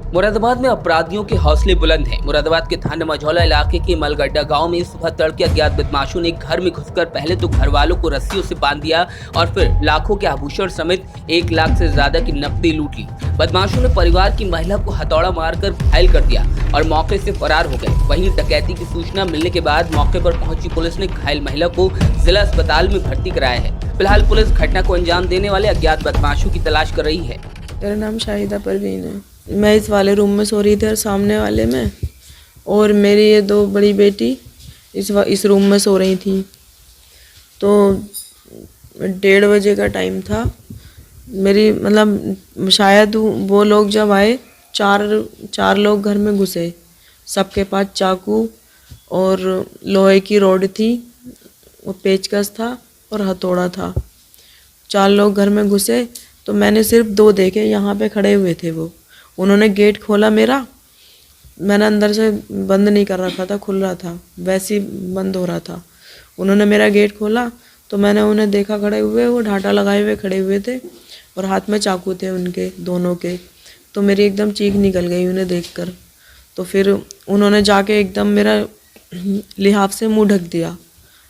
मुरादाबाद में अपराधियों के हौसले बुलंद हैं। मुरादाबाद के थाना मझौला इलाके के मलगड्डा गांव में सुबह तड़के अज्ञात बदमाशों ने घर में घुसकर पहले तो घर वालों को रस्सियों से बांध दिया और फिर लाखों के आभूषण समेत 1 लाख से ज्यादा की नकदी लूट ली। बदमाशों ने परिवार की महिला को हथौड़ा मारकर घायल कर दिया और मौके से फरार हो गए। वहीं डकैती की सूचना मिलने के बाद मौके पर पहुंची पुलिस ने घायल महिला को जिला अस्पताल में भर्ती कराया है। फिलहाल पुलिस घटना को अंजाम देने वाले अज्ञात बदमाशों की तलाश कर रही है। मेरा नाम शाहिदा परवीन है। मैं इस वाले रूम में सो रही थी और सामने वाले में, और मेरी ये 2 बड़ी बेटी इस रूम में सो रही थी। तो 1:30 बजे का टाइम था। मेरी मतलब शायद वो लोग जब आए, चार लोग घर में घुसे। सबके पास चाकू और लोहे की रॉड थी, वो पेचकस था और हथौड़ा था। 4 लोग घर में घुसे तो मैंने सिर्फ 2 देखे, यहाँ पे खड़े हुए थे वो। उन्होंने गेट खोला मेरा, मैंने अंदर से बंद नहीं कर रखा था, खुल रहा था, वैसे ही बंद हो रहा था। उन्होंने मेरा गेट खोला तो मैंने उन्हें देखा खड़े हुए, वो ढाटा लगाए हुए खड़े हुए थे और हाथ में चाकू थे उनके दोनों के। तो मेरी एकदम चीख निकल गई उन्हें देखकर। तो फिर उन्होंने जाके एकदम मेरा लिहाफ से मुँह ढक दिया,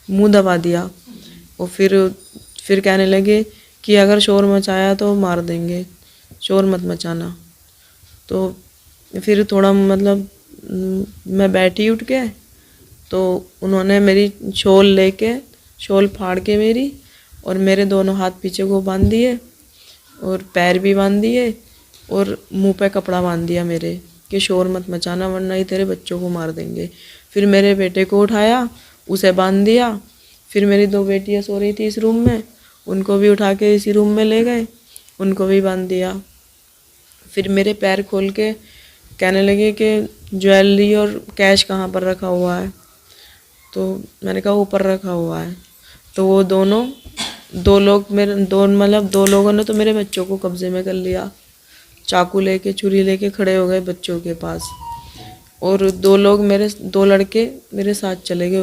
मुँह दबा दिया। और फिर कहने लगे कि अगर शोर मचाया तो मार देंगे, शोर मत मचाना। तो फिर थोड़ा मतलब मैं बैठी उठ के, तो उन्होंने मेरी शॉल फाड़ के मेरी और मेरे दोनों हाथ पीछे को बांध दिए और पैर भी बांध दिए और मुंह पे कपड़ा बांध दिया मेरे कि शोर मत मचाना वरना ही तेरे बच्चों को मार देंगे। फिर मेरे बेटे को उठाया, उसे बांध दिया। फिर मेरी 2 बेटियां सो रही थी इस रूम में, उनको भी उठा के इसी रूम में ले गए, उनको भी बांध दिया। फिर मेरे पैर खोल के कहने लगे कि ज्वेलरी और कैश कहाँ पर रखा हुआ है। तो मैंने कहा ऊपर रखा हुआ है। तो वो दो लोगों ने तो मेरे बच्चों को कब्जे में कर लिया, चाकू लेके छुरी लेके खड़े हो गए बच्चों के पास। और 2 लड़के मेरे साथ चले गए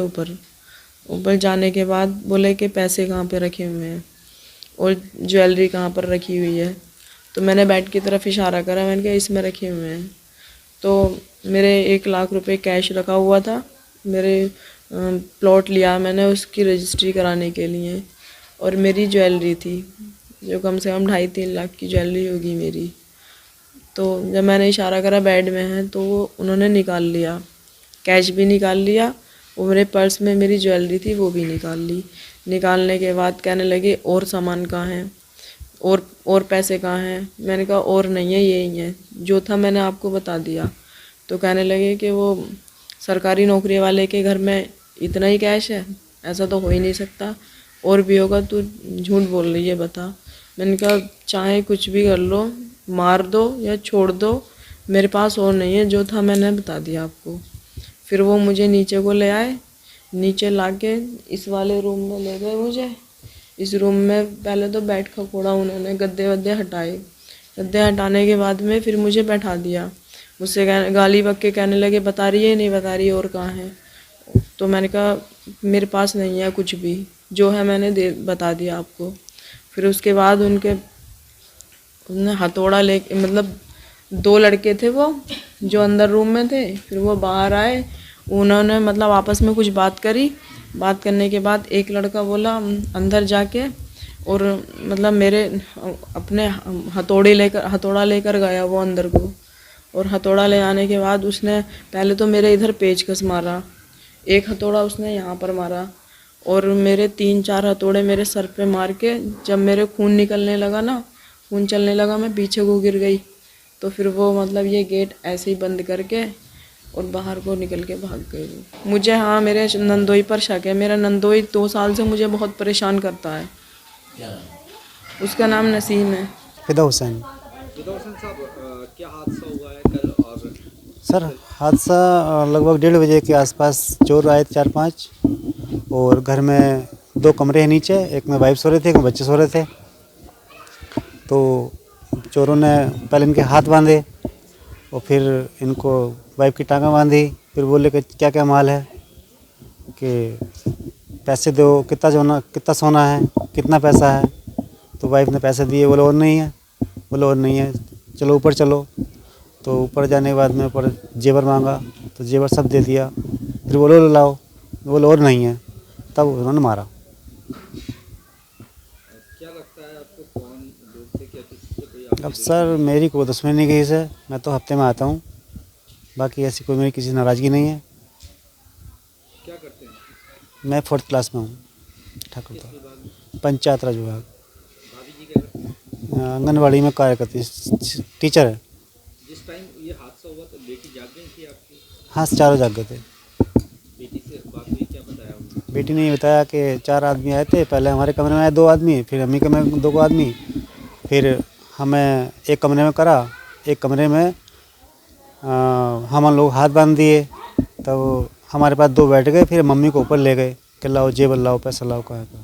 ऊपर जाने के बाद बोले कि पैसे कहाँ पे रखे हुए हैं और ज्वेलरी कहाँ पर रखी हुई है। तो मैंने बेड की तरफ इशारा करा, मैंने कहा इसमें रखे हुए हैं। तो मेरे 1 लाख रुपए कैश रखा हुआ था। मेरे प्लॉट लिया मैंने उसकी रजिस्ट्री कराने के लिए, और मेरी ज्वेलरी थी जो कम से कम 2.5-3 लाख की ज्वेलरी होगी मेरी। तो जब मैंने इशारा करा बेड में है तो उन्होंने निकाल लिया, कैश भी निकाल लिया, वो मेरे पर्स में मेरी ज्वेलरी थी वो भी निकाल ली। निकालने के बाद कहने लगे और सामान कहाँ है, और पैसे कहाँ हैं। मैंने कहा और नहीं है, यही है जो था मैंने आपको बता दिया। तो कहने लगे कि वो सरकारी नौकरी वाले के घर में इतना ही कैश है, ऐसा तो हो ही नहीं सकता, और भी होगा, तू झूठ बोल रही है बता। मैंने कहा चाहे कुछ भी कर लो, मार दो या छोड़ दो, मेरे पास और नहीं है, जो था मैंने बता दिया आपको। फिर वो मुझे नीचे को ले आए, नीचे लाके इस वाले रूम में ले गए मुझे। इस रूम में पहले तो बेड खकोड़ा, उन्होंने गद्दे वद्दे हटाए। गद्दे हटाने के बाद में फिर मुझे बैठा दिया। मुझसे गाली बक के कहने लगे बता रही है नहीं बता रही और कहाँ है। तो मैंने कहा मेरे पास नहीं है कुछ भी, जो है मैंने बता दिया आपको। फिर उसके बाद उन्होंने हथौड़ा ले, मतलब 2 लड़के थे वो जो अंदर रूम में थे, फिर वो बाहर आए। उन्होंने मतलब आपस में कुछ बात करी। बात करने के बाद एक लड़का बोला अंदर जाके, और मतलब मेरे अपने हथौड़ा लेकर गया वो अंदर को। और हथौड़ा ले आने के बाद उसने पहले तो मेरे इधर पेचकस मारा, एक हथौड़ा उसने यहाँ पर मारा, और मेरे 3-4 हथौड़े मेरे सर पे मार के जब मेरे खून निकलने लगा ना, खून चलने लगा, मैं पीछे को गिर गई। तो फिर वो मतलब ये गेट ऐसे ही बंद करके और बाहर को निकल के भाग गए। मुझे हाँ मेरे नंदोई पर शक है। मेरा नंदोई 2 साल से मुझे बहुत परेशान करता है। उसका नाम नसीम है। फिदा हुसैन साहब, क्या हादसा हुआ है कल? और सर हादसा लगभग 1:30 बजे के आसपास चोर आए थे 4-5, और घर में 2 कमरे हैं नीचे, एक में वाइफ सो रहे थे, एक में बच्चे सो रहे थे। तो चोरों ने पहले इनके हाथ बांधे और फिर इनको वाइफ की टांगें बांधी। फिर बोले कि क्या क्या माल है, कि पैसे दो, कितना सोना है, कितना पैसा है। तो वाइफ ने पैसे दिए, बोले और नहीं है, चलो ऊपर चलो। तो ऊपर जाने के बाद में ऊपर जेवर मांगा तो जेवर सब दे दिया। फिर बोलो लाओ, बोलो और नहीं है, तब उन्होंने मारा। क्या लगता है आपको कौन लोग थे, क्या किसी से कोई आपकी अब सर मेरी कोई दुश्मनी नहीं किसी से, मैं तो हफ्ते में आता हूँ, बाकी ऐसी कोई मेरी किसी नाराज़गी नहीं है। क्या करते हैं? मैं 4th क्लास में हूँ, ठाकुर किस था, विभाग में? पंचायत राज विभाग, भाभी जी क्या करते हैं? आंगनबाड़ी में कार्य करती, टीचर है। जिस टाइम ये हादसा हुआ तो बेटी जाग गई थी आपकी? हाँ, चारों जाग गए थे। बेटी से बात हुई, क्या बताया उन्होंने? बेटी ने ये बताया कि 4 आदमी आए थे, पहले हमारे कमरे में आए 2 आदमी, फिर अम्मी कमरे में 2 आदमी, फिर हमें एक कमरे में करा, एक कमरे में हम लोग हाथ बांध दिए, तब हमारे पास 2 बैठ गए, फिर मम्मी को ऊपर ले गए कि लाओ जेवर लाओ, पैसा लाओ, कहाँ का।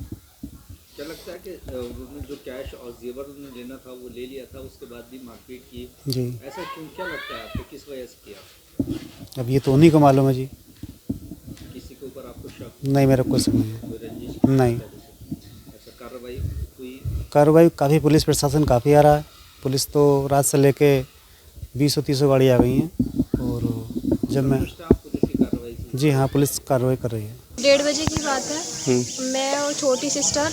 क्या लगता है कि उन्होंने जो कैश और जेवर उन्होंने लेना था वो ले लिया था, उसके बाद भी मारपीट की, जी, ऐसा क्यों? क्या लगता है आपको, किस वजह से किया? अब ये तो उन्हीं को मालूम है जी। किसी के ऊपर आपको शक, नहीं, मेरा कोई शक नहीं है। कोई रंजिश? नहीं। अच्छा, कार्रवाई हुई? कार्रवाई काफ़ी, पुलिस प्रशासन काफ़ी आ रहा है। पुलिस तो रात से लेके 20-30 गाड़ी आ गई हैं। और जब मैं संतुष्ट आप पुलिस की कार्रवाई से? जी हाँ, पुलिस कार्रवाई कर रही है। 1:30 बजे की बात है। मैं और छोटी सिस्टर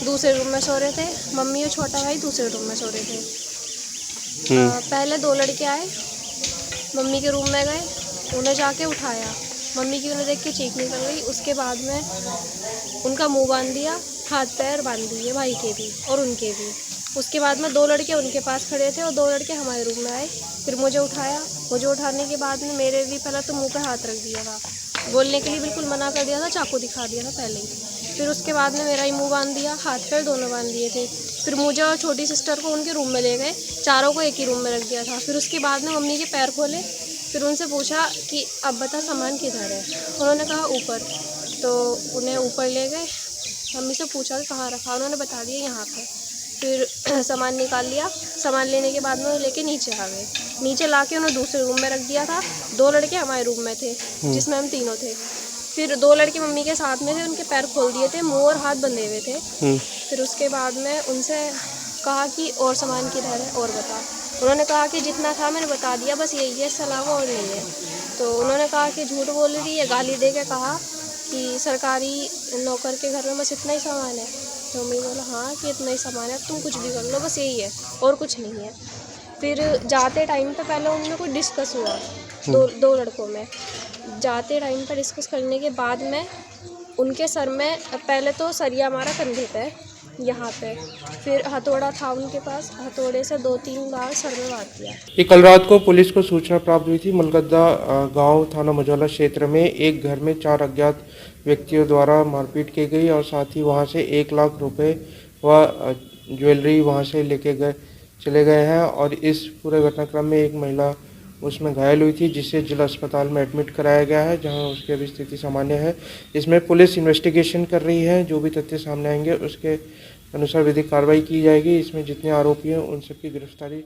दूसरे रूम में सो रहे थे, मम्मी और छोटा भाई दूसरे रूम में सो रहे थे। पहले 2 लड़के आए, मम्मी के रूम में गए, उन्हें जाके उठाया, मम्मी की उन्हें देख के चीख निकल गई। उसके बाद में उनका मुंह बांध दिया, हाथ पैर बांध दिए, भाई के भी और उनके भी। उसके बाद में 2 लड़के उनके पास खड़े थे और 2 लड़के हमारे रूम में आए, फिर मुझे उठाया। मुझे उठाने के बाद में मेरे भी पहले तो मुंह पे हाथ रख दिया था, बोलने के लिए बिल्कुल मना कर दिया था, चाकू दिखा दिया था पहले ही। फिर उसके बाद में मेरा ही मुंह बांध दिया, हाथ पैर दोनों बांध दिए थे। फिर मुझे और छोटी सिस्टर को उनके रूम में ले गए, चारों को एक ही रूम में रख दिया था। फिर उसके बाद में मम्मी के पैर खोले, फिर उनसे पूछा कि अब बता सामान किधर है। उन्होंने कहा ऊपर, तो उन्हें ऊपर ले गए। मम्मी से पूछा कि कहाँ रखा, उन्होंने बता दिया यहाँ पे। फिर सामान निकाल लिया, सामान लेने के बाद में वो लेके नीचे आ गए। नीचे लाके उन्हें दूसरे रूम में रख दिया था। 2 लड़के हमारे रूम में थे, जिसमें हम तीनों थे। फिर 2 लड़के मम्मी के साथ में थे, उनके पैर खोल दिए थे, मुंह और हाथ बंधे हुए थे। फिर उसके बाद में उनसे कहा कि और सामान किधर है और बता। उन्होंने कहा कि जितना था मैंने बता दिया, बस यही है, इससे अलावा और नहीं है। तो उन्होंने कहा कि झूठ बोल रही है, गाली दे के कहा कि सरकारी नौकर के घर में बस इतना ही सामान है। तो मैं बोला हाँ कि इतना ही सामान है, तुम कुछ भी कर लो, बस यही है और कुछ नहीं है। फिर जाते टाइम पे पहले उनमें कोई डिस्कस हुआ, दो लड़कों में। जाते टाइम पर डिस्कस करने के बाद में उनके सर में पहले तो सरिया मारा कंधे पे, यहाँ पे, फिर हथौड़ा था उनके पास, हथौड़े से 2-3 बार सर में वार किया। ये कल रात को पुलिस को सूचना प्राप्त हुई थी। मलगद्दा गांव थाना मझौला क्षेत्र में एक घर में 4 अज्ञात व्यक्तियों द्वारा मारपीट की गई और साथ ही वहां से 1 लाख रुपए व ज्वेलरी वहां से लेके चले गए हैं। और इस पूरे घटनाक्रम में एक महिला उसमें घायल हुई थी, जिसे जिला अस्पताल में एडमिट कराया गया है, जहां उसकी अभी स्थिति सामान्य है। इसमें पुलिस इन्वेस्टिगेशन कर रही है, जो भी तथ्य सामने आएंगे उसके अनुसार विधिक कार्रवाई की जाएगी। इसमें जितने आरोपी हैं उन सबकी गिरफ्तारी